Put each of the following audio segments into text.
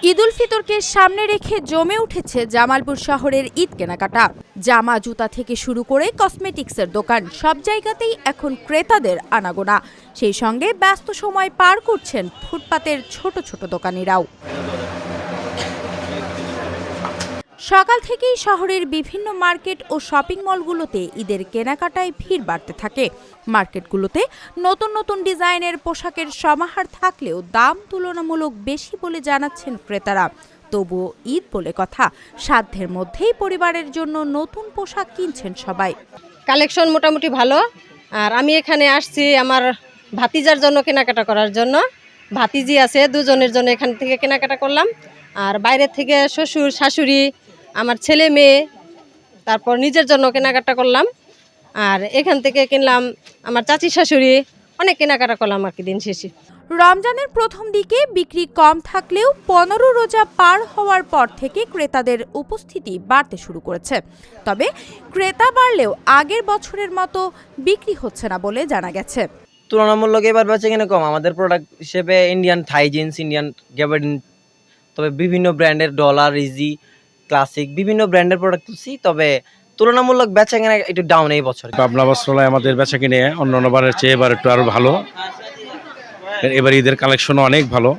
ঈদ উল ফিতরকে সামনে রেখে জমে উঠেছে জামালপুর শহরের ঈদ কেনাকাটা। জামা জুতা থেকে শুরু করে কসমেটিক্সের দোকান, সব জায়গাতেই এখন ক্রেতাদের আনাগোনা। সেই সঙ্গে ব্যস্ত সময় পার করছেন ফুটপাতের ছোট ছোট দোকানিরাও। সকাল থেকেই শহরের বিভিন্ন মার্কেট ও শপিং মলগুলোতে ঈদের কেনাকাটায় ভিড় বাড়তে থাকে। মার্কেটগুলোতে নতুন নতুন ডিজাইনের পোশাকের সমাহার থাকলেও দাম তুলনামূলক বেশি বলে জানাচ্ছেন ক্রেতারা। তবুও ঈদ বলে কথা, সাধ্যের মধ্যেই পরিবারের জন্য নতুন পোশাক কিনছেন সবাই। কালেকশন মোটামুটি ভালো। আর আমি এখানে আসছি আমার ভাতিজার জন্য কেনাকাটা করার জন্য। ভাতিজি আছে, দুজনের জন্য এখান থেকে কেনাকাটা করলাম। আর বাইরে থেকে শ্বশুর শাশুড়ি, আমার ছেলে মেয়ে, তারপর নিজের জন্য কেনাকাটা করলাম। আর এখান থেকে কিনলাম আমার চাচি শাশুড়ি, অনেক কেনাকাটা করলাম আর কি দিন শেষে। রমজানের প্রথম দিকে বিক্রি কম থাকলেও 15 রোজা পার হওয়ার পর থেকে ক্রেতাদের উপস্থিতি বাড়তে শুরু করেছে। তবে ক্রেতা বাড়লেও আগের বছরের মতো বিক্রি হচ্ছে না বলে জানা গেছে। তুলনামূলক এবার বেচাকেনা কম। আমাদের প্রোডাক্ট হিসেবে ইন্ডিয়ান থাই জিন্স, ইন্ডিয়ান গ্যাবার্ডিন, তবে বিভিন্ন ব্র্যান্ডের ডলার, ইজি, ক্লাসিক বিভিন্ন ব্র্যান্ডের প্রোডাক্ট তুলছি। তবে তুলনামূলক বেচাকেনা একটু ডাউন এই বছর। পাবনা বস্ত্রালয় আমাদের বেচাকেনা অন্যান্য বারের চেয়ে এবার একটু আরো ভালো। এবার ঈদের কালেকশনও অনেক ভালো,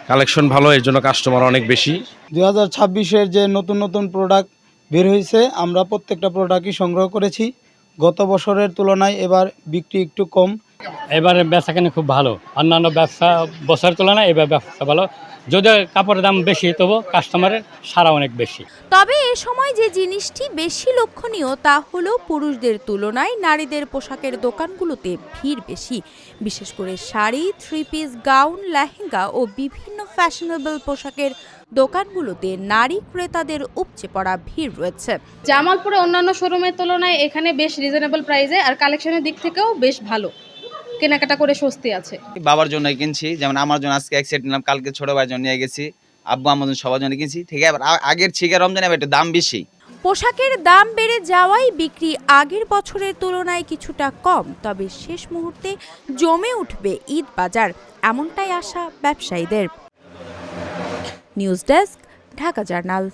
কালেকশন ভালো, এর জন্য কাস্টমার অনেক বেশি। 2026-এর যে নতুন নতুন প্রোডাক্ট বের হয়েছে, আমরা প্রত্যেকটা প্রোডাক্টই সংগ্রহ করেছি। গত বছরের তুলনায় এবার বিক্রি একটু কম। এবারে বেচাকেনা খুব ভালো, অন্যান্য ব্যবসা বছরের তুলনায় এবার ব্যবসা ভালো। যদিও কাপড়ের দাম বেশি, তবু কাস্টমারের সারা অনেক বেশি। তবে এ সময় যে জিনিসটি বেশি লক্ষণীয় তা হলো পুরুষদের তুলনায় নারীদের পোশাকের দোকানগুলোতে ভিড় বেশি। বিশেষ করে sari, three piece, gown, lehenga ও বিভিন্ন ফ্যাশনেবল পোশাকের দোকানগুলোতে নারী ক্রেতাদের উপচে পড়া ভিড় রয়েছে। জামালপুরে অন্যান্য শোরুমের তুলনায় এখানে বেশ রিজনেবল প্রাইসে আর কালেকশনের দিক থেকেও বেশ ভালো, কেনাকাটা করে স্বস্তি আছে। বাবার জন্য কিনছি, যেমন আমার জন্য আজকে এক সেট নিলাম, কালকে ছোট ভাইয়ের জন্য নিয়ে গেছি, আব্বু আমার জন্য সবার জন্য কিনছি। ঠিক আছে, আগের থেকে রমজানে একটু দাম বেশি। পোশাকের দাম বেড়ে যাওয়ায় বিক্রি আগের বছরের তুলনায় কিছুটা কম। তবে শেষ মুহূর্তে জমে উঠবে ঈদ বাজার, এমনটাই আশা ব্যবসায়ীদের। News desk, Dhaka journal.